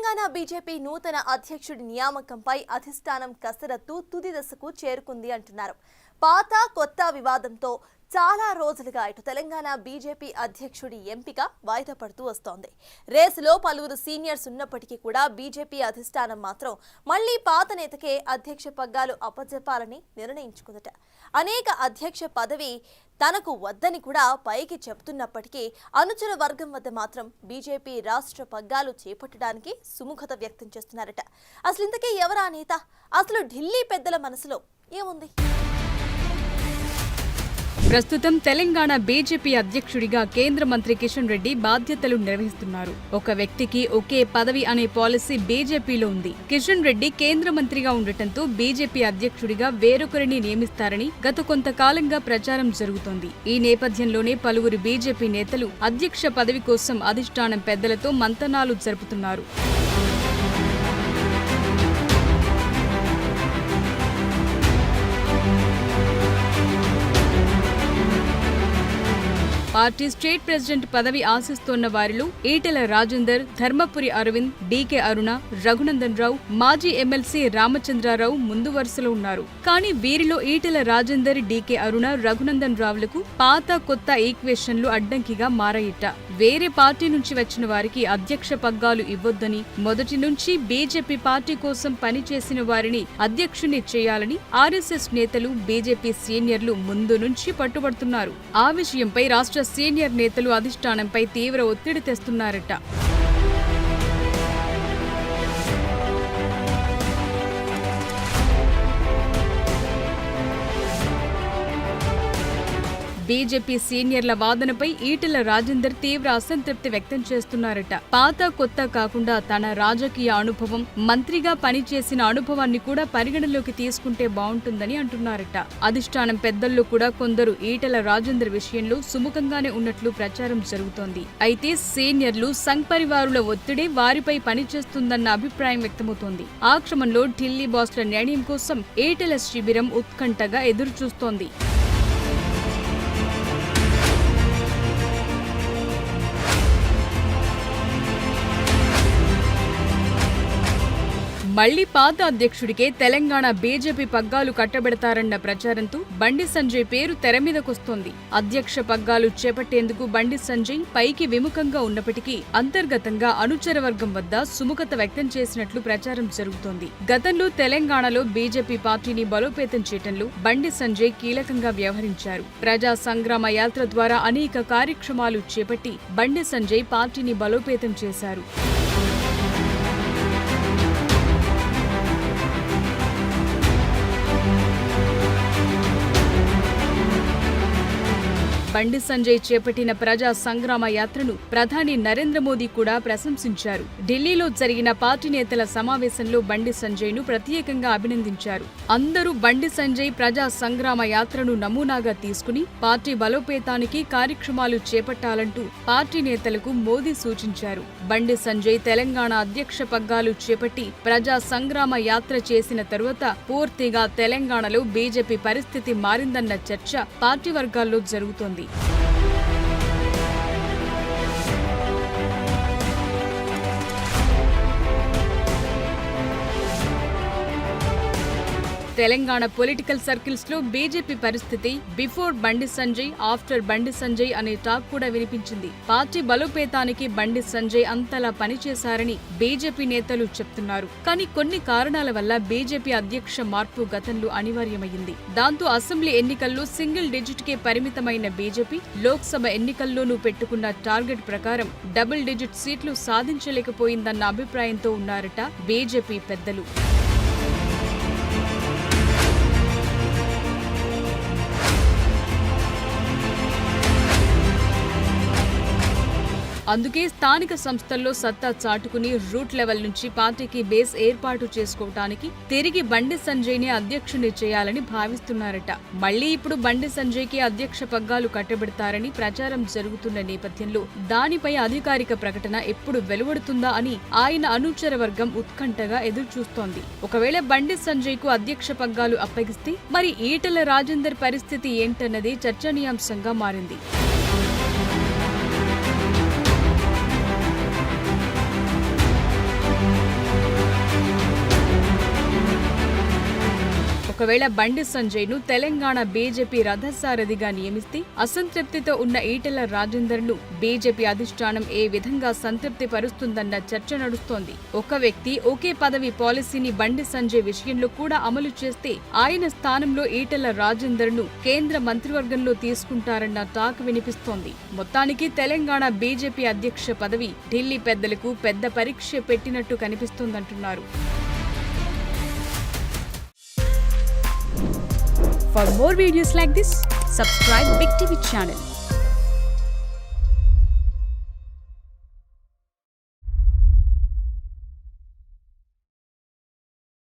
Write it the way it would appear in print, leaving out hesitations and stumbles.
Telangana BJP నూతన అధ్యక్షుడి నియామకంపై అధిష్టానం కసరత్తు తుది దశకు చేరుకుంది అంటున్నారు. పాత కొత్త వివాదంతో చాలా రోజులుగా ఇటు తెలంగాణ బీజేపీ అధ్యక్షుడి ఎంపిక వాయిదా పడుతూ వస్తోంది. రేసులో పలువురు సీనియర్స్ ఉన్నప్పటికీ కూడా బీజేపీ అధిష్టానం మాత్రం మళ్లీ పాత నేతకే అధ్యక్ష పగ్గాలు అప్పజెప్పాలని నిర్ణయించుకుందట. అనేక అధ్యక్ష పదవి తనకు వద్దని కూడా పైకి చెబుతున్నప్పటికీ అనుచర వర్గం వద్ద మాత్రం బీజేపీ రాష్ట్ర పగ్గాలు చేపట్టడానికి సుముఖత వ్యక్తం చేస్తున్నారట. అసలు ఇంతకీ ఎవరా నేత? అసలు ఢిల్లీ పెద్దల మనసులో ఏముంది? ప్రస్తుతం తెలంగాణ బీజేపీ అధ్యక్షుడిగా కేంద్ర మంత్రి కిషన్ రెడ్డి బాధ్యతలు నిర్వహిస్తున్నారు. ఒక వ్యక్తికి ఒకే పదవి అనే పాలసీ బీజేపీలో ఉంది. కిషన్ రెడ్డి కేంద్ర మంత్రిగా ఉండటంతో బీజేపీ అధ్యక్షుడిగా వేరొకరిని నియమిస్తారని గత కొంతకాలంగా ప్రచారం జరుగుతోంది. ఈ నేపథ్యంలోనే పలువురు బీజేపీ నేతలు అధ్యక్ష పదవి కోసం అధిష్టానం పెద్దలతో మంతనాలు జరుపుతున్నారు. పార్టీ స్టేట్ ప్రెసిడెంట్ పదవి ఆశిస్తోన్న వారిలో ఈటెల రాజేందర్, ధర్మపురి అరవింద్, డీకే అరుణ, రఘునందన్ రావు, మాజీ ఎమ్మెల్సీ రామచంద్రారావు ముందు వరుసలో ఉన్నారు. కానీ వీరిలో ఈటెల రాజేందర్, డీకే అరుణ, రఘునందన్ రావులకు పాత కొత్త ఈక్వేషన్లు అడ్డంకిగా మారాయిట. వేరే పార్టీ నుంచి వచ్చిన వారికి అధ్యక్ష పగ్గాలు ఇవ్వొద్దని, మొదటి నుంచి బీజేపీ పార్టీ కోసం పనిచేసిన వారిని అధ్యక్షుని చేయాలని ఆర్ఎస్ఎస్ నేతలు, బీజేపీ సీనియర్లు ముందు నుంచి పట్టుబడుతున్నారు. ఆ విషయంపై రాష్ట్ర సీనియర్ నేతలు అధిష్టానంపై తీవ్ర ఒత్తిడి తెస్తున్నారట. బీజేపీ సీనియర్ల వాదనపై ఈటెల రాజేందర్ తీవ్ర అసంతృప్తి వ్యక్తం చేస్తున్నారట. పాత కొత్త కాకుండా తన రాజకీయ అనుభవం, మంత్రిగా పనిచేసిన అనుభవాన్ని కూడా పరిగణలోకి తీసుకుంటే బాగుంటుందని అంటున్నారట. అధిష్టానం పెద్దల్లో కూడా కొందరు ఈటెల రాజేందర్ విషయంలో సుముఖంగానే ఉన్నట్లు ప్రచారం జరుగుతోంది. అయితే సీనియర్లు, సంఘ్ పరివారుల ఒత్తిడి వారిపై పనిచేస్తుందన్న అభిప్రాయం వ్యక్తమవుతోంది. ఆ క్రమంలో ఢిల్లీ బాస్ల నిర్ణయం కోసం ఈటెల శిబిరం ఉత్కంఠగా ఎదురుచూస్తోంది. మళ్లీ పాత అధ్యక్షుడికే తెలంగాణ బీజేపీ పగ్గాలు కట్టబెడతారన్న ప్రచారంతో బండి సంజయ్ పేరు తెరమీదకొస్తోంది. అధ్యక్ష పగ్గాలు చేపట్టేందుకు బండి సంజయ్ పైకి విముఖంగా ఉన్నప్పటికీ అంతర్గతంగా అనుచర వర్గం వద్ద సుముఖత వ్యక్తం చేసినట్లు ప్రచారం జరుగుతోంది. గతంలో తెలంగాణలో బీజేపీ పార్టీని బలోపేతం చేయడంలో బండి సంజయ్ కీలకంగా వ్యవహరించారు. ప్రజా సంగ్రామ యాత్ర ద్వారా అనేక కార్యక్రమాలు చేపట్టి బండి సంజయ్ పార్టీని బలోపేతం చేశారు. బండి సంజయ్ చేపట్టిన ప్రజా సంగ్రామ యాత్రను ప్రధాని నరేంద్ర మోదీ కూడా ప్రశంసించారు. ఢిల్లీలో జరిగిన పార్టీ నేతల సమావేశంలో బండి సంజయ్ ను ప్రత్యేకంగా అభినందించారు. అందరూ బండి సంజయ్ ప్రజా సంగ్రామ యాత్రను నమూనాగా తీసుకుని పార్టీ బలోపేతానికి కార్యక్రమాలు చేపట్టాలంటూ పార్టీ నేతలకు మోదీ సూచించారు. బండి సంజయ్ తెలంగాణ అధ్యక్ష పగ్గాలు చేపట్టి ప్రజా సంగ్రామ యాత్ర చేసిన తరువాత పూర్తిగా తెలంగాణలో బీజేపీ పరిస్థితి మారిందన్న చర్చ పార్టీ వర్గాల్లో జరుగుతోంది. తెలంగాణ పొలిటికల్ సర్కిల్స్ లో బీజేపీ పరిస్థితి బిఫోర్ బండి సంజయ్, ఆఫ్టర్ బండి సంజయ్ అనే టాక్ కూడా వినిపించింది. పార్టీ బలోపేతానికి బండి సంజయ్ అంతలా పనిచేశారని బీజేపీ నేతలు చెప్తున్నారు. కానీ కొన్ని కారణాల వల్ల బీజేపీ అధ్యక్ష మార్పు గతంలో అనివార్యమైంది. దాంతో అసెంబ్లీ ఎన్నికల్లో సింగిల్ డిజిట్ కే పరిమితమైన బీజేపీ లోక్సభ ఎన్నికల్లోనూ పెట్టుకున్న టార్గెట్ ప్రకారం డబుల్ డిజిట్ సీట్లు సాధించలేకపోయిందన్న అభిప్రాయంతో ఉన్నారట బీజేపీ పెద్దలు. అందుకే స్థానిక సంస్థల్లో సత్తా చాటుకుని రూట్ లెవెల్ నుంచి పార్టీకి బేస్ ఏర్పాటు చేసుకోవటానికి తిరిగి బండి సంజయ్ ని అధ్యక్షుని చేయాలని భావిస్తున్నారట. మళ్లీ ఇప్పుడు బండి సంజయ్ కి అధ్యక్ష పగ్గాలు కట్టబెడతారని ప్రచారం జరుగుతున్న నేపథ్యంలో దానిపై అధికారిక ప్రకటన ఎప్పుడు వెలువడుతుందా అని ఆయన అనుచర వర్గం ఉత్కంఠగా ఎదురుచూస్తోంది. ఒకవేళ బండి సంజయ్ కు అధ్యక్ష పగ్గాలు అప్పగిస్తే మరి ఈటెల రాజేందర్ పరిస్థితి ఏంటన్నది చర్చనీయాంశంగా మారింది. ఒకవేళ బండి సంజయ్ ను తెలంగాణ బీజేపీ రథసారథిగా నియమిస్తే అసంతృప్తితో ఉన్న ఈటెల రాజేందర్ ను బీజేపీ అధిష్టానం ఏ విధంగా సంతృప్తి పరుస్తుందన్న చర్చ నడుస్తోంది. ఒక వ్యక్తి ఒకే పదవి పాలసీని బండి సంజయ్ విషయంలో కూడా అమలు చేస్తే ఆయన స్థానంలో ఈటెల రాజేందర్ ను కేంద్ర మంత్రివర్గంలో తీసుకుంటారన్న టాక్ వినిపిస్తోంది. మొత్తానికి తెలంగాణ బీజేపీ అధ్యక్ష పదవి ఢిల్లీ పెద్దలకు పెద్ద పరీక్ష పెట్టినట్టు కనిపిస్తోందంటున్నారు. For more videos like this, subscribe Big TV channel.